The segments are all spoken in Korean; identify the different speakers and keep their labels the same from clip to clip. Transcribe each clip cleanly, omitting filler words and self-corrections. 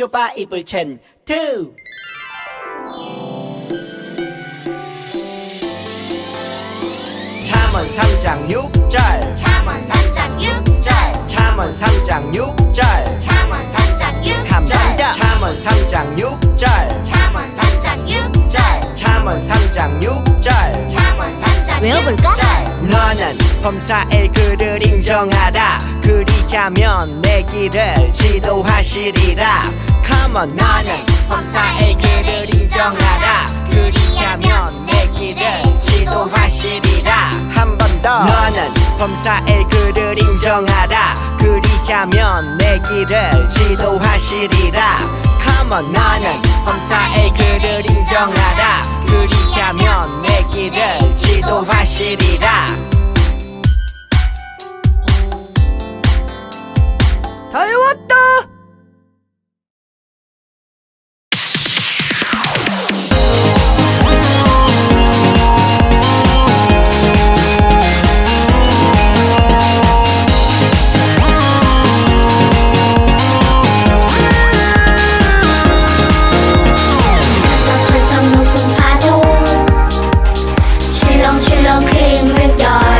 Speaker 1: 쇼바 입을 첸투 잠언 3장 6절
Speaker 2: 잠언 3장 6절
Speaker 1: 잠언 3장 6절
Speaker 2: 잠언 3장 6절
Speaker 1: 한 번 더 잠언 3장 6절
Speaker 2: 잠언 3장 6절
Speaker 1: 잠언 3장 6절
Speaker 2: 잠언 3장
Speaker 3: 외워볼까?
Speaker 2: 6절
Speaker 1: 너는 범사의 그를 인정하라 그리하면 내 길을 지도하시리라 Come on 너는 범사의 그를 인정하라 그리하면 내 길을 지도하시리라 한 번 더 너는 범사의 그를 인정하라 그리하면 내 길을 지도하시리라 Come on 너는 범사의 그를 인정하라 그리하면 내 길을 지도하시리라 다 외웠다
Speaker 2: 철썩 높은 파도 출렁출렁 큰 물결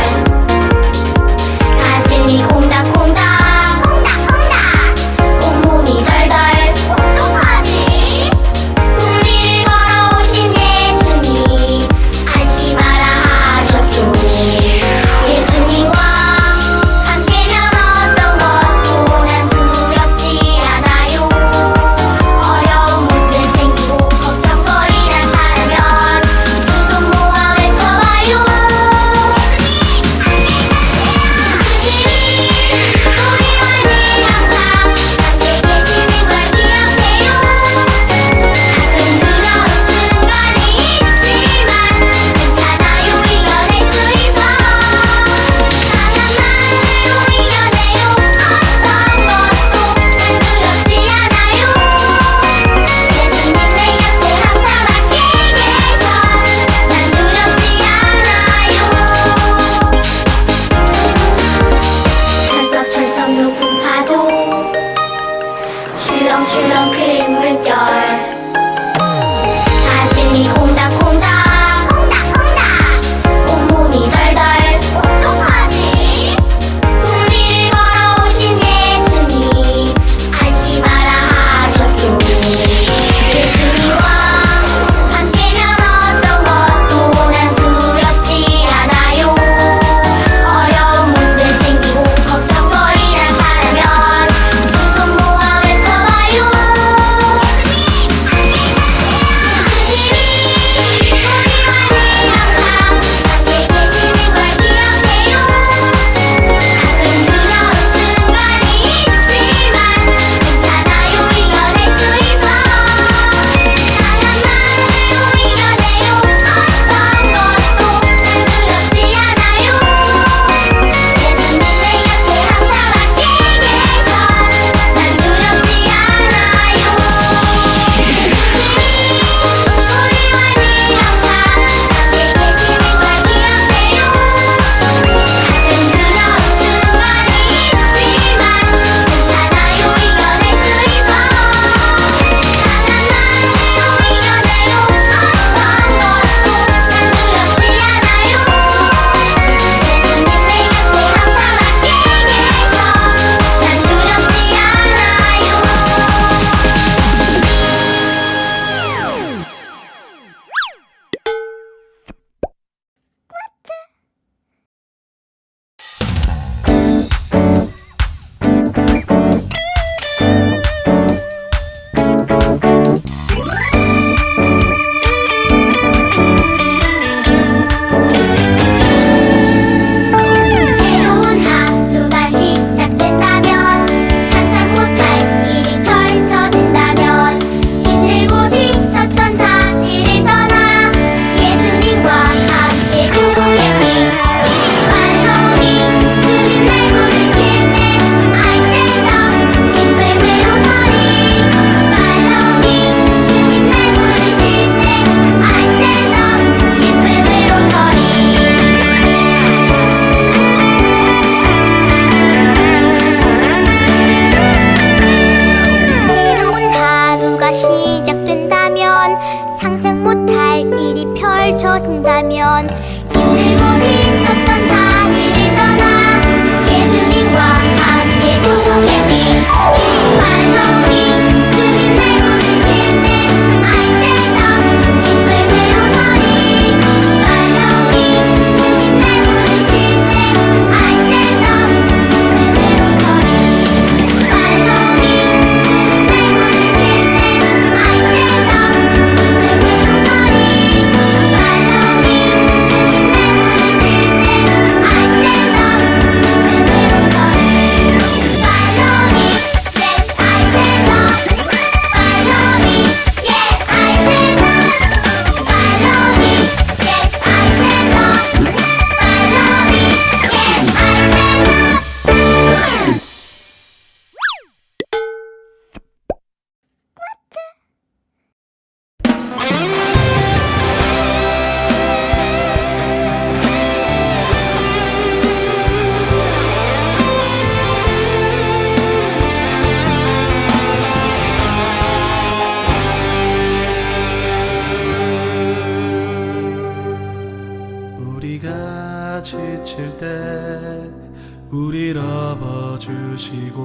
Speaker 3: 우릴 업어주시고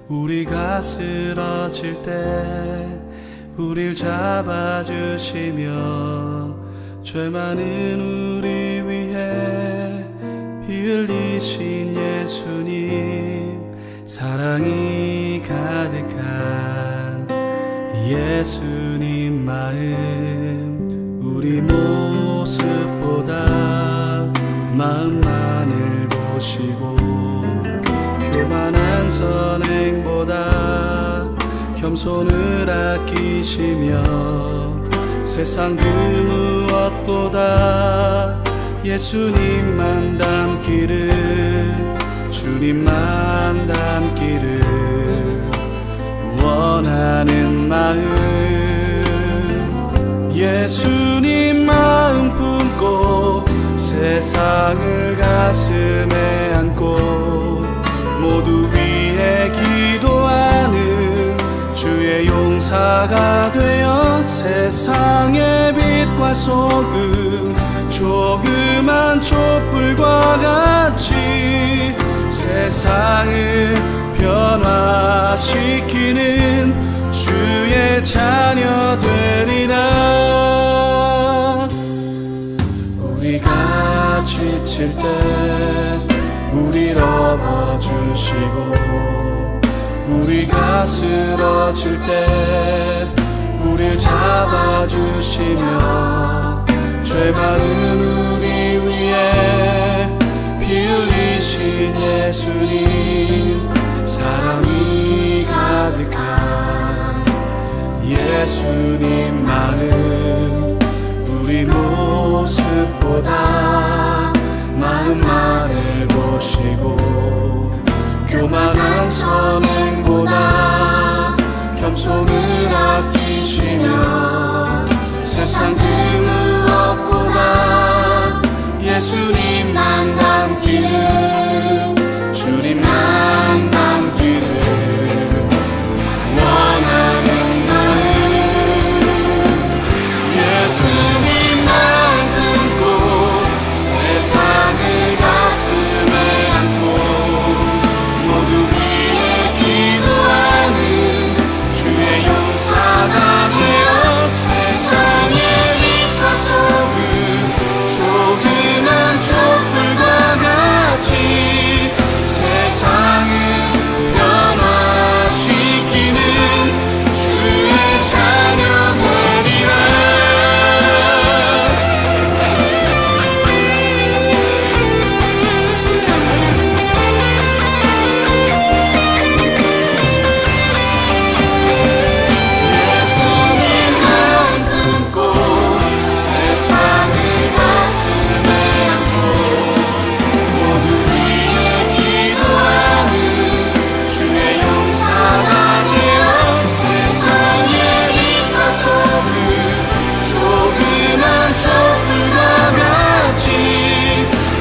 Speaker 3: 우리가 쓰러질 때 우릴 잡아주시며 죄 많은 우리 위해 피 흘리신 예수님 사랑이 가득한 예수님 마음 우리 모습보다 마음만을 보시고 교만한 선행보다 겸손을 아끼시며 세상 그 무엇보다 예수님만 닮기를 주님만 닮기를 원하는 마음 예수님 마음 품고 세상을 가슴에 안고 모두 위해 기도하는 주의 용사가 되어 세상의 빛과 소금 조그만 촛불과 같이 세상을 변화시키는 주의 자녀 되리라. 우리가 지칠 때 우릴 업어주시고 우리가 쓰러질 때 우릴 잡아주시며 죄 많은 우리 위해 피 흘리신 예수님 사랑이 가득한 예수님 마음 우리 모습보다 마음만을 보시고 교만한 선행보다 겸손을 아끼시며 세상 그 무엇보다 예수님만 닮기를 주님만 닮기를 원하는 마음 예수님만 품고 세상을 가슴에 안고 모두 위해 기도하는 주의 용사가 되어 세상의 빛과 소금 조그만 촛불과 같이 세상을 변화시키는 주의 자녀 되리라. 예수님만 품고 세상을 가슴에 안고 모두 위해 기도하는 주의 용사가 되어 세상의 빛과 소금 조그만 촛불과 같이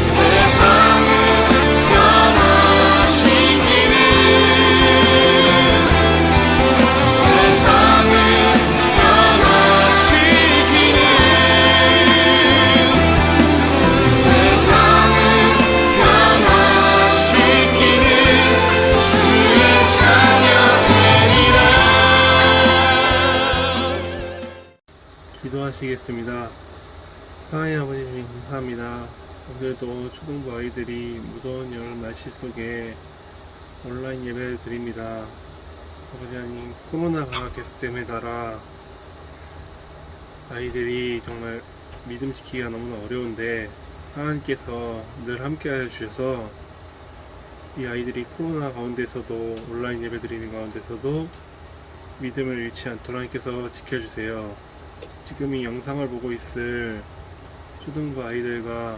Speaker 3: 세상을 변화시키는 세상을 변화시키는 세상을 변화시키는 주의 자녀 되리라.
Speaker 4: 기도하시겠습니다. 하나님 아버지 주님 감사합니다. 오늘도 초등부 아이들이 무더운 여름 날씨 속에 온라인 예배를 드립니다. 아버지 하나님 코로나가 계속됨에 따라 아이들이 정말 믿음 지키기가 너무나 어려운데 하나님께서 늘 함께 하여 주셔서 이 아이들이 코로나 가운데서도 온라인 예배 드리는 가운데서도 믿음을 잃지 않도록 하나님께서 지켜주세요. 지금 이 영상을 보고 있을 초등부 아이들과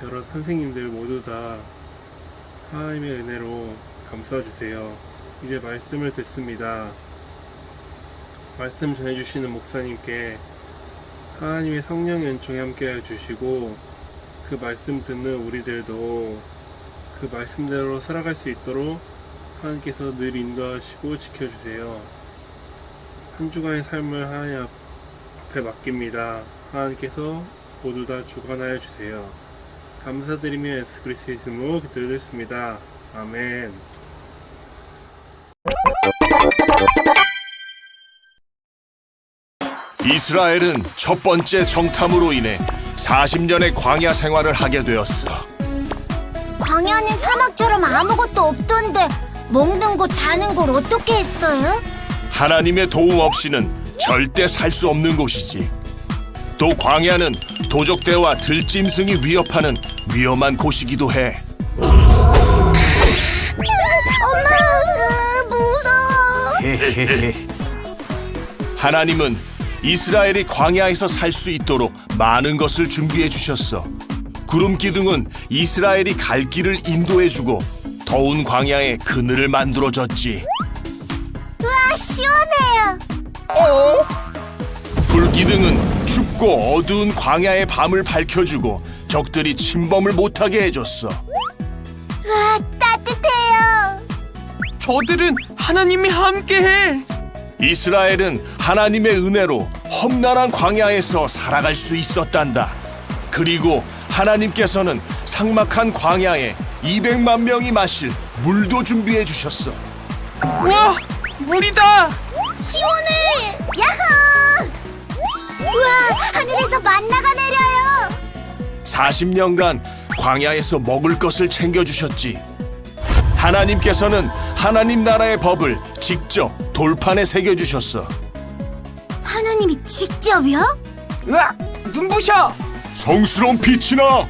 Speaker 4: 여러 선생님들 모두 다 하나님의 은혜로 감싸주세요. 이제 말씀을 듣습니다. 말씀 전해주시는 목사님께 하나님의 성령의 은총이 함께하여 주시고 그 말씀 듣는 우리들도 그 말씀대로 살아갈 수 있도록 하나님께서 늘 인도하시고 지켜주세요. 한 주간의 삶을 하나님 앞에 맡깁니다. 하나님께서 모두 다 주관하여 주세요. 감사드리며 예수 그리스도의 이름으로 기도드렸습니다. 아멘.
Speaker 3: 이스라엘은 첫 번째 정탐으로 인해 40년의 광야 생활을 하게 되었어.
Speaker 5: 광야는 사막처럼 아무것도 없던데 먹는 곳, 자는 곳 어떻게 했어요?
Speaker 3: 하나님의 도움 없이는 절대 살 수 없는 곳이지. 또 광야는 도적대와 들짐승이 위협하는 위험한 곳이기도 해.
Speaker 5: 엄마, 무서워.
Speaker 3: 하나님은 이스라엘이 광야에서 살 수 있도록 많은 것을 준비해 주셨어. 구름 기둥은 이스라엘이 갈 길을 인도해 주고 더운 광야에 그늘을 만들어 줬지.
Speaker 5: 우와, 시원해요.
Speaker 3: 불 기둥은 춥고 어두운 광야의 밤을 밝혀주고 적들이 침범을 못하게 해줬어.
Speaker 5: 우와, 따뜻해요.
Speaker 1: 저들은 하나님이 함께해.
Speaker 3: 이스라엘은 하나님의 은혜로 험난한 광야에서 살아갈 수 있었단다. 그리고 하나님께서는 삭막한 광야에 200만 명이 마실 물도 준비해 주셨어.
Speaker 1: 와, 물이다.
Speaker 5: 시원해. 야호. 우와, 하늘에서 만나가 내려요.
Speaker 3: 40년간 광야에서 먹을 것을 챙겨주셨지. 하나님께서는 하나님 나라의 법을 직접 돌판에 새겨주셨어.
Speaker 5: 하나님이 직접요?
Speaker 1: 으악, 눈부셔.
Speaker 3: 성스러운 빛이 나!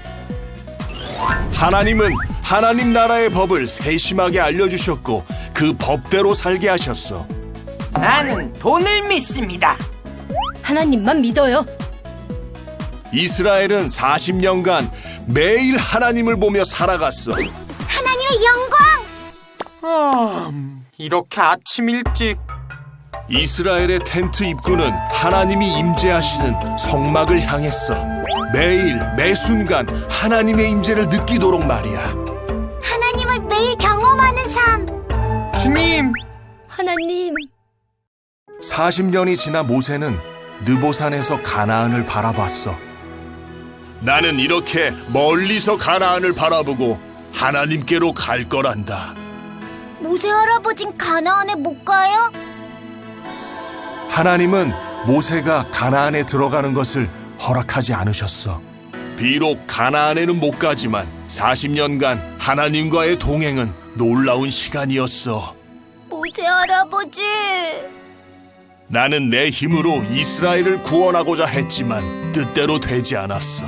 Speaker 3: 하나님은 하나님 나라의 법을 세심하게 알려주셨고 그 법대로 살게 하셨어.
Speaker 1: 나는 돈을 믿습니다.
Speaker 6: 하나님만 믿어요.
Speaker 3: 이스라엘은 40년간 매일 하나님을 보며 살아갔어.
Speaker 5: 하나님의 영광.
Speaker 1: 이렇게 아침 일찍.
Speaker 3: 이스라엘의 텐트 입구는 하나님이 임재하시는 성막을 향했어. 매일 매순간 하나님의 임재를 느끼도록 말이야.
Speaker 5: 하나님을 매일 경험하는 삶.
Speaker 1: 주님.
Speaker 6: 하나님,
Speaker 3: 40년이 지나 모세는 느보산에서 가나안을 바라봤어. 나는 이렇게 멀리서 가나안을 바라보고 하나님께로 갈 거란다.
Speaker 5: 모세 할아버진 가나안에 못 가요?
Speaker 3: 하나님은 모세가 가나안에 들어가는 것을 허락하지 않으셨어. 비록 가나안에는 못 가지만 40년간 하나님과의 동행은 놀라운 시간이었어.
Speaker 5: 모세 할아버지.
Speaker 3: 나는 내 힘으로 이스라엘을 구원하고자 했지만 뜻대로 되지 않았어.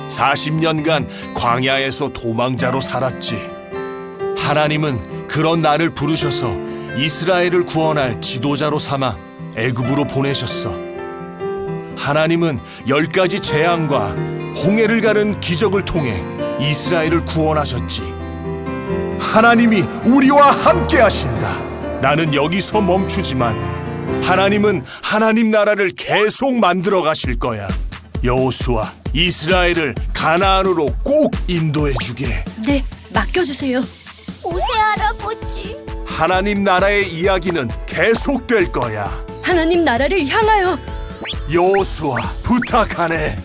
Speaker 3: 40년간 광야에서 도망자로 살았지. 하나님은 그런 나를 부르셔서 이스라엘을 구원할 지도자로 삼아 애굽으로 보내셨어. 하나님은 10가지 재앙과 홍해를 가른 기적을 통해 이스라엘을 구원하셨지. 하나님이 우리와 함께 하신다. 나는 여기서 멈추지만 하나님은 하나님 나라를 계속 만들어 가실 거야. 여호수아, 이스라엘을 가나안으로 꼭 인도해 주게.
Speaker 6: 네, 맡겨주세요.
Speaker 5: 모세 할아버지.
Speaker 3: 하나님 나라의 이야기는 계속될 거야.
Speaker 6: 하나님 나라를 향하여.
Speaker 3: 여호수아, 부탁하네.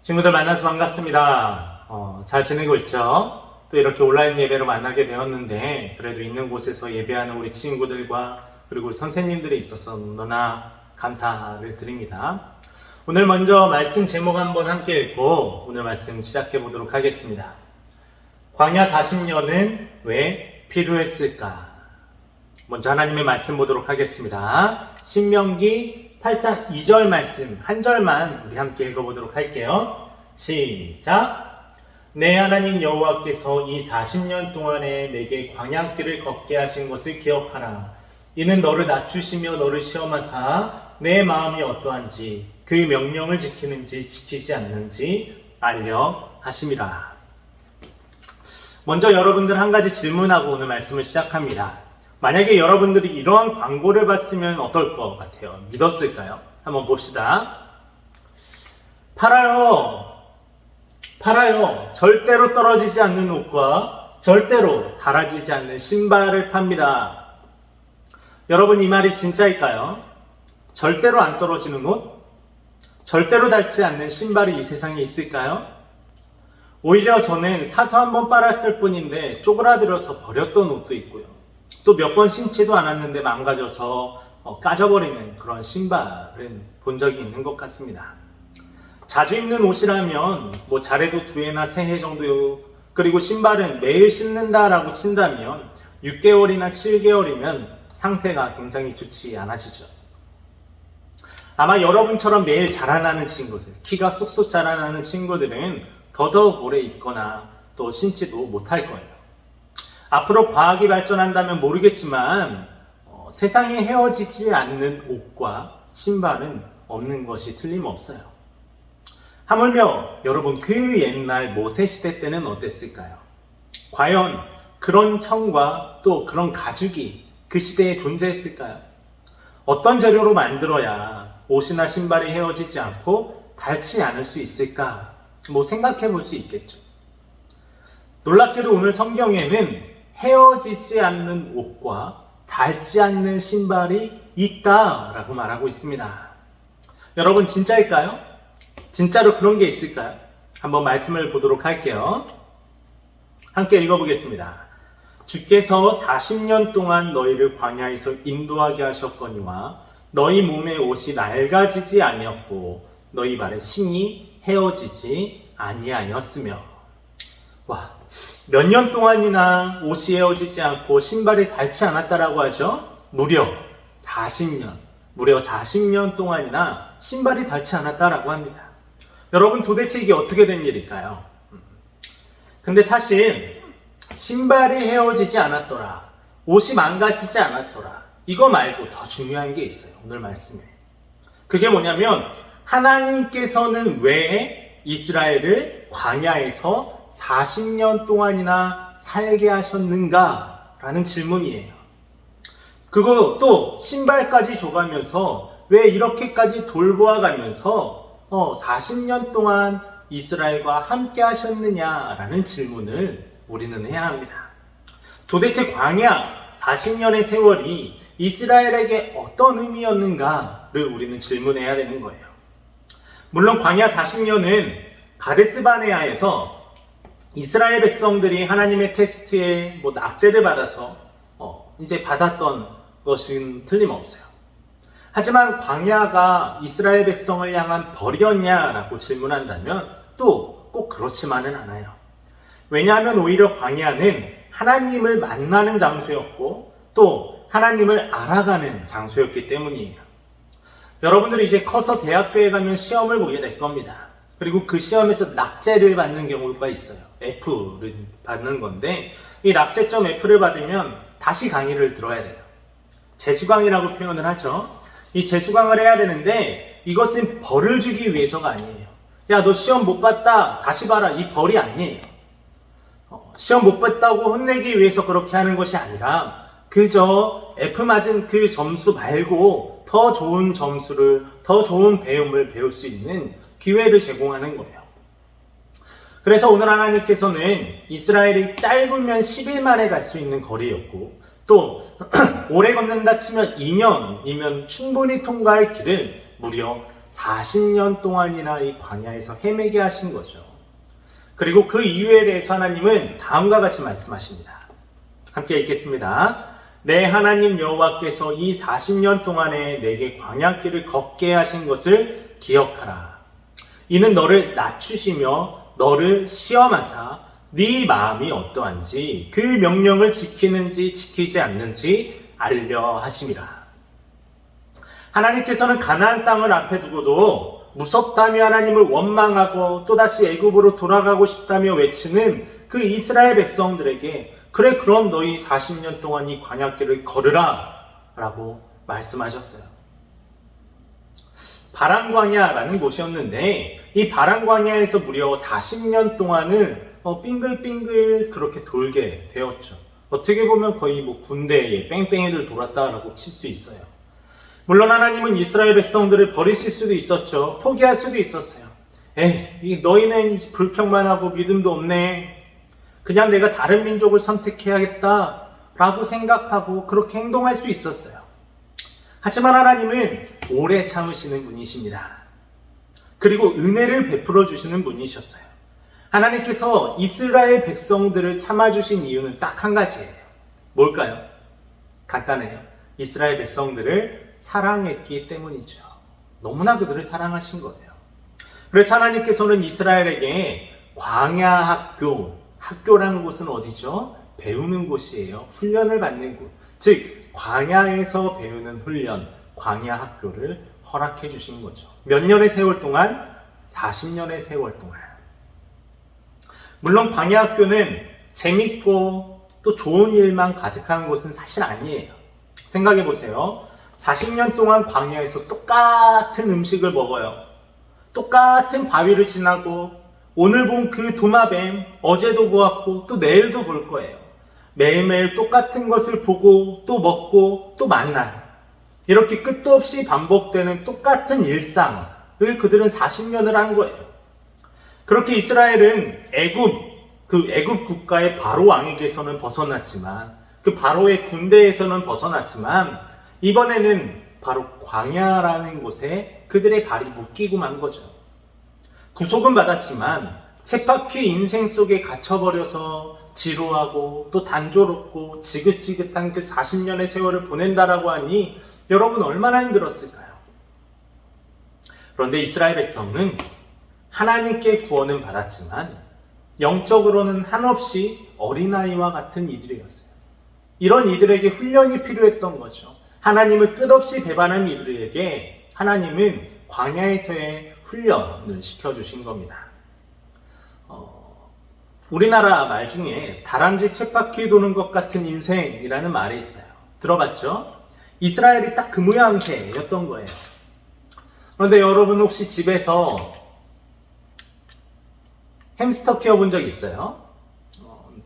Speaker 7: 친구들 만나서 반갑습니다. 잘 지내고 있죠? 또 이렇게 온라인 예배로 만나게 되었는데 그래도 있는 곳에서 예배하는 우리 친구들과 그리고 우리 선생님들이 있어서 너무나 감사를 드립니다. 오늘 먼저 말씀 제목 한번 함께 읽고 오늘 말씀 시작해 보도록 하겠습니다. 광야 40년은 왜 필요했을까? 먼저 하나님의 말씀 보도록 하겠습니다. 신명기 8장 2절 말씀 한 절만 우리 함께 읽어보도록 할게요. 시작! 내 하나님 여호와께서 이 40년 동안에 내게 광야길을 걷게 하신 것을 기억하라. 이는 너를 낮추시며 너를 시험하사 내 마음이 어떠한지 그 명령을 지키는지 지키지 않는지 알려 하심이라. 먼저 여러분들 한 가지 질문하고 오늘 말씀을 시작합니다. 만약에 여러분들이 이러한 광고를 봤으면 어떨 것 같아요? 믿었을까요? 한번 봅시다. 팔아요. 절대로 떨어지지 않는 옷과 절대로 닳아지지 않는 신발을 팝니다. 여러분, 이 말이 진짜일까요? 절대로 안 떨어지는 옷? 절대로 닳지 않는 신발이 이 세상에 있을까요? 오히려 저는 사서 한 번 빨았을 뿐인데 쪼그라들어서 버렸던 옷도 있고요. 또 몇 번 신지도 않았는데 망가져서 까져버리는 그런 신발은 본 적이 있는 것 같습니다. 자주 입는 옷이라면 뭐 잘해도 2해나 3해 정도, 그리고 신발은 매일 신는다라고 친다면 6개월이나 7개월이면 상태가 굉장히 좋지 않아지죠. 아마 여러분처럼 매일 자라나는 친구들, 키가 쏙쏙 자라나는 친구들은 더더욱 오래 입거나 또 신지도 못할 거예요. 앞으로 과학이 발전한다면 모르겠지만 세상에 헤어지지 않는 옷과 신발은 없는 것이 틀림없어요. 하물며 여러분 그 옛날 모세 시대 때는 어땠을까요? 과연 그런 청과 또 그런 가죽이 그 시대에 존재했을까요? 어떤 재료로 만들어야 옷이나 신발이 헤어지지 않고 닳지 않을 수 있을까? 뭐 생각해 볼 수 있겠죠. 놀랍게도 오늘 성경에는 헤어지지 않는 옷과 닳지 않는 신발이 있다라고 말하고 있습니다. 여러분 진짜일까요? 진짜로 그런 게 있을까요? 한번 말씀을 보도록 할게요. 함께 읽어보겠습니다. 주께서 40년 동안 너희를 광야에서 인도하게 하셨거니와 너희 몸의 옷이 낡아지지 아니었고 너희 발의 신이 헤어지지 아니하였으며. 와, 몇 년 동안이나 옷이 헤어지지 않고 신발이 닳지 않았다라고 하죠? 무려 40년 동안이나 신발이 닳지 않았다라고 합니다. 여러분 도대체 이게 어떻게 된 일일까요? 근데 사실 신발이 헤어지지 않았더라, 옷이 망가지지 않았더라, 이거 말고 더 중요한 게 있어요. 오늘 말씀에. 그게 뭐냐면 하나님께서는 왜 이스라엘을 광야에서 40년 동안이나 살게 하셨는가? 라는 질문이에요. 그거 또 신발까지 줘가면서 왜 이렇게까지 돌보아가면서 40년 동안 이스라엘과 함께 하셨느냐라는 질문을 우리는 해야 합니다. 도대체 광야 40년의 세월이 이스라엘에게 어떤 의미였는가를 우리는 질문해야 되는 거예요. 물론 광야 40년은 가데스 바네아에서 이스라엘 백성들이 하나님의 테스트에 낙제를 받아서 이제 받았던 것은 틀림없어요. 하지만 광야가 이스라엘 백성을 향한 벌이었냐라고 질문한다면 또 꼭 그렇지만은 않아요. 왜냐하면 오히려 광야는 하나님을 만나는 장소였고 또 하나님을 알아가는 장소였기 때문이에요. 여러분들이 이제 커서 대학교에 가면 시험을 보게 될 겁니다. 그리고 그 시험에서 낙제를 받는 경우가 있어요. F를 받는 건데 이 낙제점 F를 받으면 다시 강의를 들어야 돼요. 재수강이라고 표현을 하죠. 이 재수강을 해야 되는데 이것은 벌을 주기 위해서가 아니에요. 야, 너 시험 못 봤다, 다시 봐라, 이 벌이 아니에요. 시험 못 봤다고 혼내기 위해서 그렇게 하는 것이 아니라 그저 F 맞은 그 점수 말고 더 좋은 점수를, 더 좋은 배움을 배울 수 있는 기회를 제공하는 거예요. 그래서 오늘 하나님께서는 이스라엘이 짧으면 10일 만에 갈 수 있는 거리였고 또 오래 걷는다 치면 2년이면 충분히 통과할 길을 무려 40년 동안이나 이 광야에서 헤매게 하신 거죠. 그리고 그 이유에 대해서 하나님은 다음과 같이 말씀하십니다. 함께 읽겠습니다. 내 하나님 여호와께서 이 40년 동안에 내게 광야길을 걷게 하신 것을 기억하라. 이는 너를 낮추시며 너를 시험하사 네 마음이 어떠한지 그 명령을 지키는지 지키지 않는지 알려 하심이라. 하나님께서는 가나안 땅을 앞에 두고도 무섭다며 하나님을 원망하고 또다시 애굽으로 돌아가고 싶다며 외치는 그 이스라엘 백성들에게 그래 그럼 너희 40년 동안 이 광야길을 걸으라 라고 말씀하셨어요. 바람광야라는 곳이었는데 이 바람광야에서 무려 40년 동안을 빙글빙글 그렇게 돌게 되었죠. 어떻게 보면 거의 군대에 뺑뺑이를 돌았다라고 칠 수 있어요. 물론 하나님은 이스라엘 백성들을 버리실 수도 있었죠. 포기할 수도 있었어요. 에이, 너희는 불평만 하고 믿음도 없네. 그냥 내가 다른 민족을 선택해야겠다 라고 생각하고 그렇게 행동할 수 있었어요. 하지만 하나님은 오래 참으시는 분이십니다. 그리고 은혜를 베풀어 주시는 분이셨어요. 하나님께서 이스라엘 백성들을 참아주신 이유는 딱 한 가지예요. 뭘까요? 간단해요. 이스라엘 백성들을 사랑했기 때문이죠. 너무나 그들을 사랑하신 거예요. 그래서 하나님께서는 이스라엘에게 광야 학교라는 곳은 어디죠? 배우는 곳이에요. 훈련을 받는 곳. 즉 광야에서 배우는 훈련, 광야 학교를 허락해 주신 거죠. 몇 년의 세월 동안? 40년의 세월 동안. 물론 광야 학교는 재밌고 또 좋은 일만 가득한 곳은 사실 아니에요. 생각해 보세요. 40년 동안 광야에서 똑같은 음식을 먹어요. 똑같은 바위를 지나고 오늘 본 그 도마뱀 어제도 보았고 또 내일도 볼 거예요. 매일매일 똑같은 것을 보고 또 먹고 또 만나요. 이렇게 끝도 없이 반복되는 똑같은 일상을 그들은 40년을 한 거예요. 그렇게 이스라엘은 애굽 국가의 바로 왕에게서는 벗어났지만, 그 바로의 군대에서는 벗어났지만, 이번에는 바로 광야라는 곳에 그들의 발이 묶이고 만 거죠. 구속은 받았지만 쳇바퀴 인생 속에 갇혀버려서 지루하고 또 단조롭고 지긋지긋한 그 40년의 세월을 보낸다라고 하니 여러분 얼마나 힘들었을까요? 그런데 이스라엘 백성은 하나님께 구원은 받았지만 영적으로는 한없이 어린아이와 같은 이들이었어요. 이런 이들에게 훈련이 필요했던 거죠. 하나님을 끝없이 배반한 이들에게 하나님은 광야에서의 훈련을 시켜주신 겁니다. 우리나라 말 중에 다람쥐 쳇바퀴 도는 것 같은 인생이라는 말이 있어요. 들어봤죠? 이스라엘이 딱 그 모양새였던 거예요. 그런데 여러분 혹시 집에서 햄스터 키워본 적 있어요?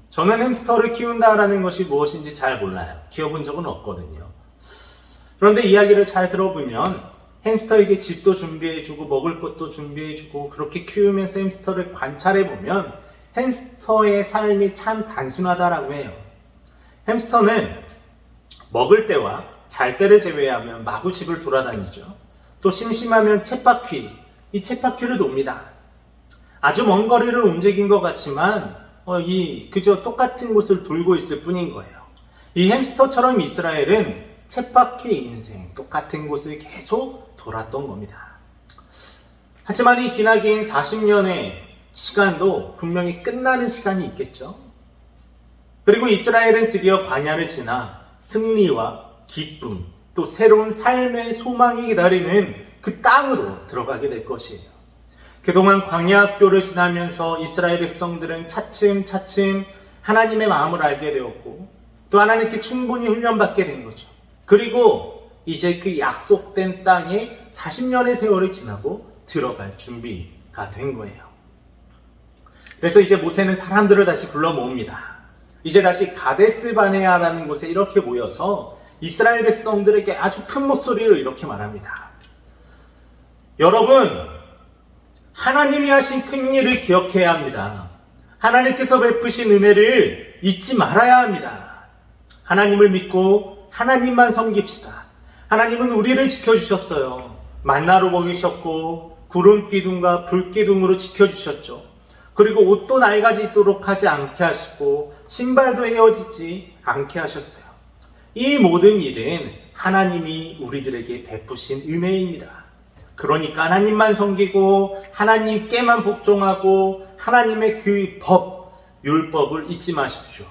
Speaker 7: 저는 햄스터를 키운다라는 것이 무엇인지 잘 몰라요. 키워본 적은 없거든요. 그런데 이야기를 잘 들어보면 햄스터에게 집도 준비해주고 먹을 것도 준비해주고 그렇게 키우면서 햄스터를 관찰해보면 햄스터의 삶이 참 단순하다라고 해요. 햄스터는 먹을 때와 잘 때를 제외하면 마구 집을 돌아다니죠. 또 심심하면 이 쳇바퀴를 돕니다. 아주 먼 거리를 움직인 것 같지만 그저 똑같은 곳을 돌고 있을 뿐인 거예요. 이 햄스터처럼 이스라엘은 쳇바퀴 인생, 똑같은 곳을 계속 돌았던 겁니다. 하지만 이 기나긴 40년의 시간도 분명히 끝나는 시간이 있겠죠. 그리고 이스라엘은 드디어 광야를 지나 승리와 기쁨, 또 새로운 삶의 소망이 기다리는 그 땅으로 들어가게 될 것이에요. 그동안 광야 학교를 지나면서 이스라엘 백성들은 차츰차츰 하나님의 마음을 알게 되었고 또 하나님께 충분히 훈련받게 된 거죠. 그리고 이제 그 약속된 땅에 40년의 세월이 지나고 들어갈 준비가 된 거예요. 그래서 이제 모세는 사람들을 다시 불러 모읍니다. 이제 다시 가데스 바네아라는 곳에 이렇게 모여서 이스라엘 백성들에게 아주 큰 목소리로 이렇게 말합니다. 여러분, 하나님이 하신 큰 일을 기억해야 합니다. 하나님께서 베푸신 은혜를 잊지 말아야 합니다. 하나님을 믿고 하나님만 섬깁시다. 하나님은 우리를 지켜주셨어요. 만나로 먹이셨고 구름 기둥과 불 기둥으로 지켜주셨죠. 그리고 옷도 낡아지도록 하지 않게 하시고 신발도 헤어지지 않게 하셨어요. 이 모든 일은 하나님이 우리들에게 베푸신 은혜입니다. 그러니까 하나님만 섬기고 하나님께만 복종하고 하나님의 그 법, 율법을 잊지 마십시오.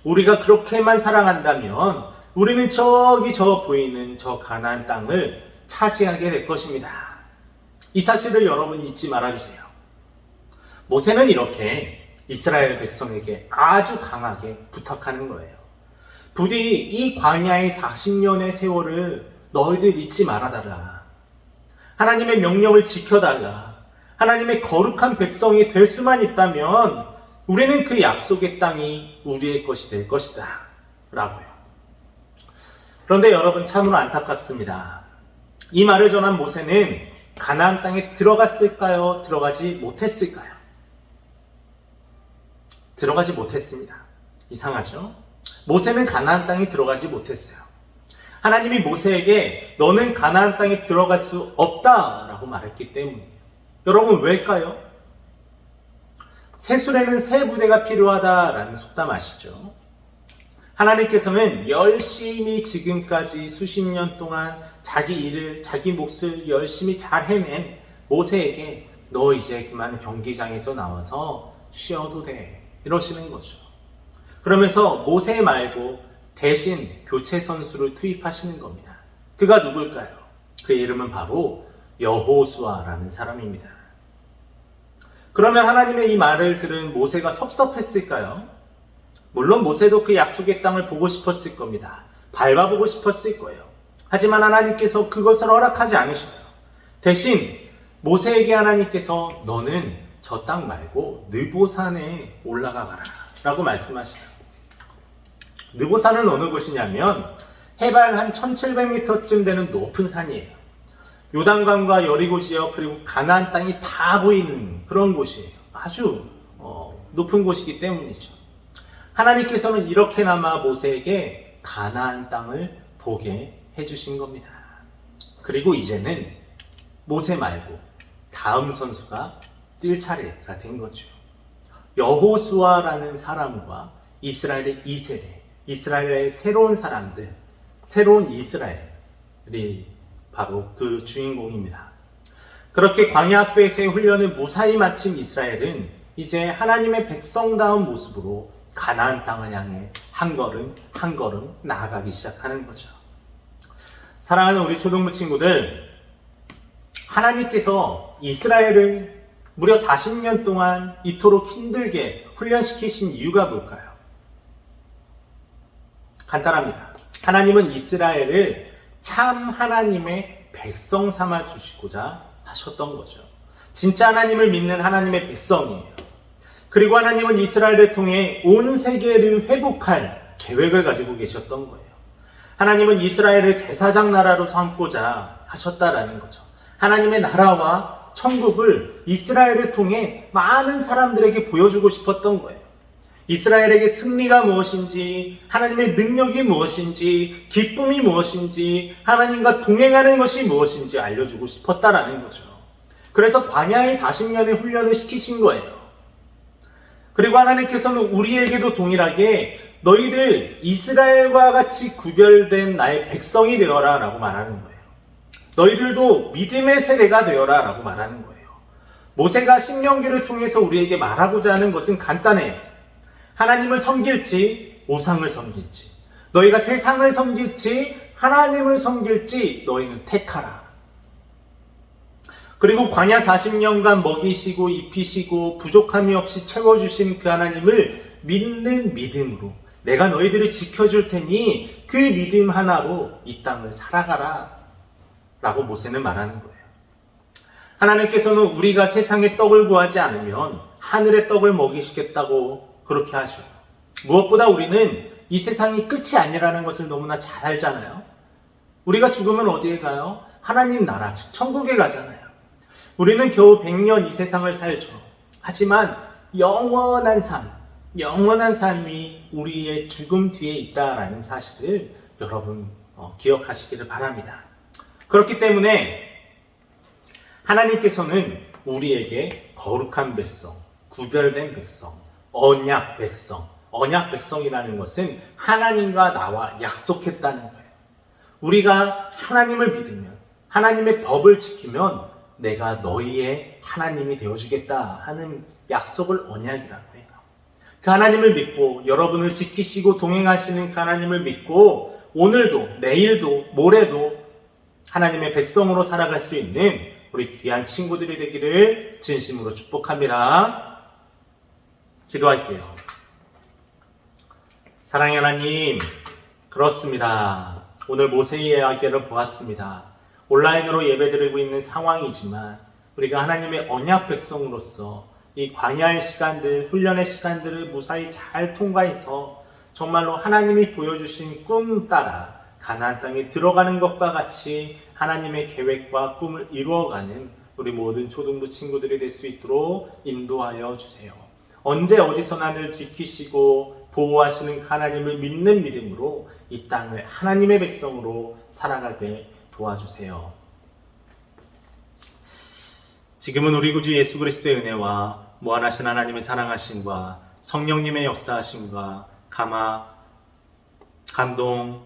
Speaker 7: 우리가 그렇게만 사랑한다면 우리는 저기 저 보이는 저 가나안 땅을 차지하게 될 것입니다. 이 사실을 여러분 잊지 말아주세요. 모세는 이렇게 이스라엘 백성에게 아주 강하게 부탁하는 거예요. 부디 이 광야의 40년의 세월을 너희들 잊지 말아달라. 하나님의 명령을 지켜달라. 하나님의 거룩한 백성이 될 수만 있다면 우리는 그 약속의 땅이 우리의 것이 될 것이다 라고요. 그런데 여러분 참으로 안타깝습니다. 이 말을 전한 모세는 가나안 땅에 들어갔을까요? 들어가지 못했을까요? 들어가지 못했습니다. 이상하죠? 모세는 가나안 땅에 들어가지 못했어요. 하나님이 모세에게 너는 가나안 땅에 들어갈 수 없다라고 말했기 때문이에요. 여러분 왜일까요? 새술에는 새 부대가 필요하다라는 속담 아시죠? 하나님께서는 열심히 지금까지 수십 년 동안 자기 일을, 자기 몫을 열심히 잘 해낸 모세에게 너 이제 그만 경기장에서 나와서 쉬어도 돼. 이러시는 거죠. 그러면서 모세 말고 대신 교체 선수를 투입하시는 겁니다. 그가 누굴까요? 그의 이름은 바로 여호수아라는 사람입니다. 그러면 하나님의 이 말을 들은 모세가 섭섭했을까요? 물론 모세도 그 약속의 땅을 보고 싶었을 겁니다. 밟아보고 싶었을 거예요. 하지만 하나님께서 그것을 허락하지 않으셔요. 대신 모세에게 하나님께서 너는 저 땅 말고 느보산에 올라가 봐라 라고 말씀하셔요. 느보산은 어느 곳이냐면 해발 한 1700m쯤 되는 높은 산이에요. 요단강과 여리고 지역 그리고 가나안 땅이 다 보이는 그런 곳이에요. 아주 높은 곳이기 때문이죠. 하나님께서는 이렇게나마 모세에게 가나안 땅을 보게 해주신 겁니다. 그리고 이제는 모세 말고 다음 선수가 뛸 차례가 된 거죠. 여호수아라는 사람과 이스라엘의 2세대, 이스라엘의 새로운 사람들, 새로운 이스라엘이 바로 그 주인공입니다. 그렇게 광야 학교에서의 훈련을 무사히 마친 이스라엘은 이제 하나님의 백성다운 모습으로 가나안 땅을 향해 한 걸음 한 걸음 나아가기 시작하는 거죠. 사랑하는 우리 초등부 친구들, 하나님께서 이스라엘을 무려 40년 동안 이토록 힘들게 훈련시키신 이유가 뭘까요? 간단합니다. 하나님은 이스라엘을 참 하나님의 백성 삼아 주시고자 하셨던 거죠. 진짜 하나님을 믿는 하나님의 백성이에요. 그리고 하나님은 이스라엘을 통해 온 세계를 회복할 계획을 가지고 계셨던 거예요. 하나님은 이스라엘을 제사장 나라로 삼고자 하셨다라는 거죠. 하나님의 나라와 천국을 이스라엘을 통해 많은 사람들에게 보여주고 싶었던 거예요. 이스라엘에게 승리가 무엇인지, 하나님의 능력이 무엇인지, 기쁨이 무엇인지, 하나님과 동행하는 것이 무엇인지 알려주고 싶었다라는 거죠. 그래서 광야의 40년의 훈련을 시키신 거예요. 그리고 하나님께서는 우리에게도 동일하게 너희들 이스라엘과 같이 구별된 나의 백성이 되어라 라고 말하는 거예요. 너희들도 믿음의 세대가 되어라 라고 말하는 거예요. 모세가 신명기를 통해서 우리에게 말하고자 하는 것은 간단해요. 하나님을 섬길지 우상을 섬길지, 너희가 세상을 섬길지 하나님을 섬길지 너희는 택하라. 그리고 광야 40년간 먹이시고 입히시고 부족함이 없이 채워주신 그 하나님을 믿는 믿음으로 내가 너희들을 지켜줄 테니 그 믿음 하나로 이 땅을 살아가라 라고 모세는 말하는 거예요. 하나님께서는 우리가 세상의 떡을 구하지 않으면 하늘의 떡을 먹이시겠다고 그렇게 하셔요. 무엇보다 우리는 이 세상이 끝이 아니라는 것을 너무나 잘 알잖아요. 우리가 죽으면 어디에 가요? 하나님 나라, 즉 천국에 가잖아요. 우리는 겨우 100년 이 세상을 살죠. 하지만 영원한 삶이 우리의 죽음 뒤에 있다라는 사실을 여러분 기억하시기를 바랍니다. 그렇기 때문에 하나님께서는 우리에게 거룩한 백성, 구별된 백성, 언약 백성이라는 것은 하나님과 나와 약속했다는 거예요. 우리가 하나님을 믿으면, 하나님의 법을 지키면 내가 너희의 하나님이 되어주겠다 하는 약속을 언약이라고 해요. 그 하나님을 믿고 여러분을 지키시고 동행하시는 그 하나님을 믿고 오늘도 내일도 모레도 하나님의 백성으로 살아갈 수 있는 우리 귀한 친구들이 되기를 진심으로 축복합니다. 기도할게요. 사랑의 하나님, 그렇습니다. 오늘 모세의 이야기를 보았습니다. 온라인으로 예배드리고 있는 상황이지만 우리가 하나님의 언약 백성으로서 이 광야의 시간들, 훈련의 시간들을 무사히 잘 통과해서 정말로 하나님이 보여주신 꿈 따라 가나안 땅에 들어가는 것과 같이 하나님의 계획과 꿈을 이루어가는 우리 모든 초등부 친구들이 될 수 있도록 인도하여 주세요. 언제 어디서나 늘 지키시고 보호하시는 하나님을 믿는 믿음으로 이 땅을 하나님의 백성으로 살아가게 도와주세요. 지금은 우리 구주 예수 그리스도의 은혜와 무한하신 하나님의 사랑하심과 성령님의 역사하심과 감동,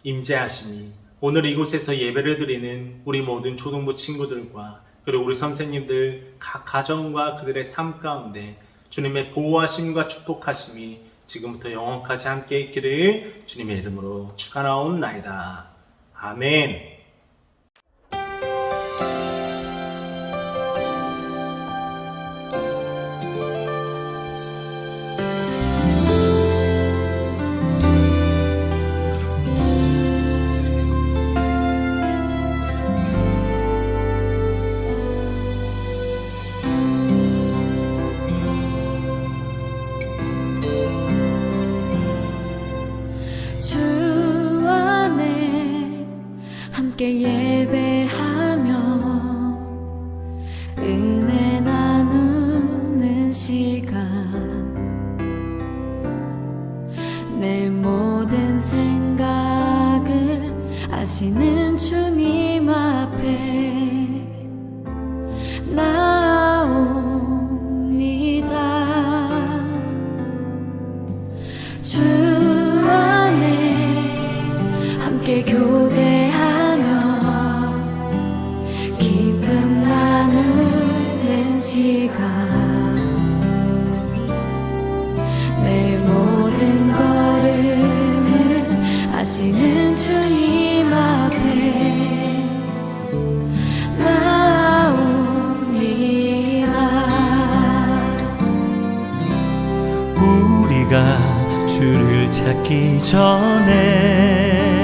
Speaker 7: 임재하심이 오늘 이곳에서 예배를 드리는 우리 모든 초등부 친구들과 그리고 우리 선생님들 각 가정과 그들의 삶 가운데 주님의 보호하심과 축복하심이 지금부터 영원까지 함께 있기를 주님의 이름으로 축원하옵나이다. 아멘.
Speaker 8: 주 안에 함께 예배하며 은혜 나누는 시간 내 모든 생각을 아시는 주님 앞에 나옵니다. 주 함께 교제하며 기쁨 나누는 시간 내 모든 걸음을 아시는 주님 앞에 나옵니다.
Speaker 9: 우리가 주를 찾기 전에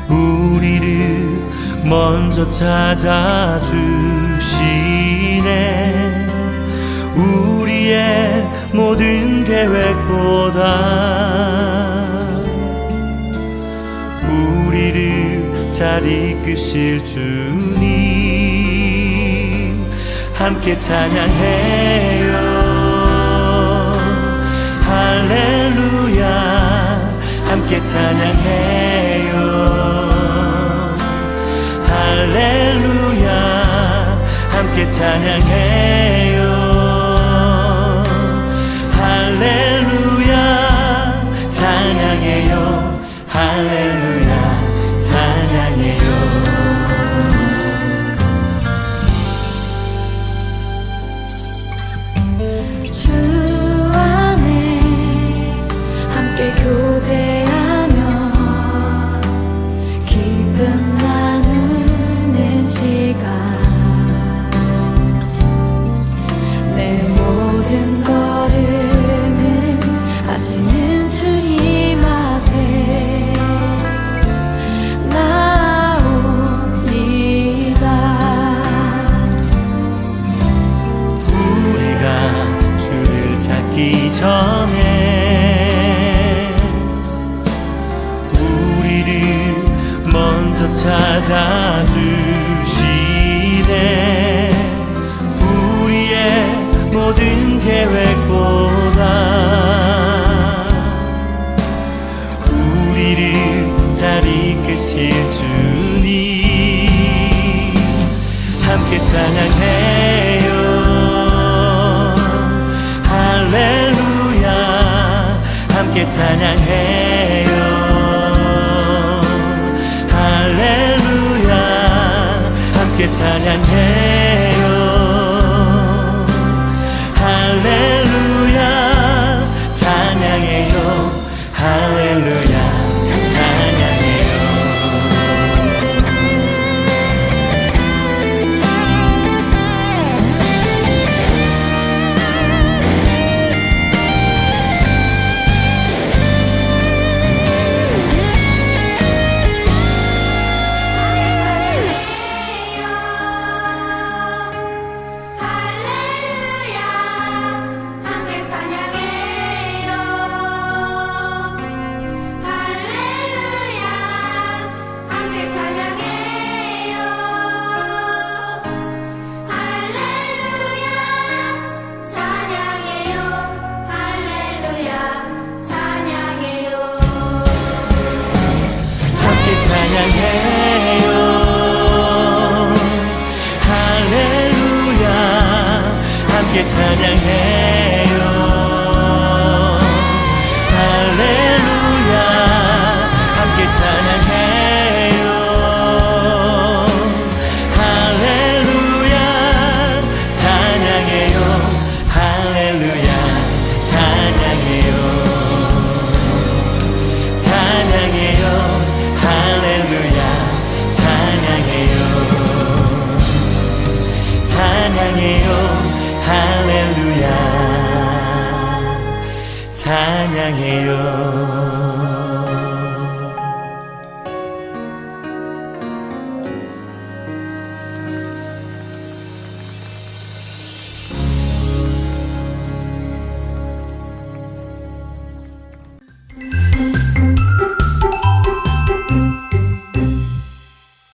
Speaker 9: 우리를 먼저 찾아주시네. 우리의 모든 계획보다 우리를 잘 이끄실 주님 함께 찬양해요. 할렐루야 함께 찬양해요. 할렐루야 함께 찬양해요. 할렐루야 찬양해요. 할렐루야 찬양해요.
Speaker 8: 주 안에 함께 교제하며 기쁨 나누는 시간 내 모든 걸음을 아시는 주님 앞에 나옵니다.
Speaker 9: 우리가 주를 찾기 전에 우리를 먼저 찾아주시네. 우리의 모든 계획보다 우리를 잘 이끄실 주님 함께 찬양해요. 할렐루야 함께 찬양해요. 할렐루야 함께 찬양해요. 할렐루야 찬양해요. 할렐루야 찬양해요. 함께 찬양해요. 할렐루야 함께 찬양해요. 할렐루야 찬양해요. 할렐루야 찬양해요. 찬양해요. 할렐루야 찬양해요. 찬양해요. 할렐루야 찬양해요.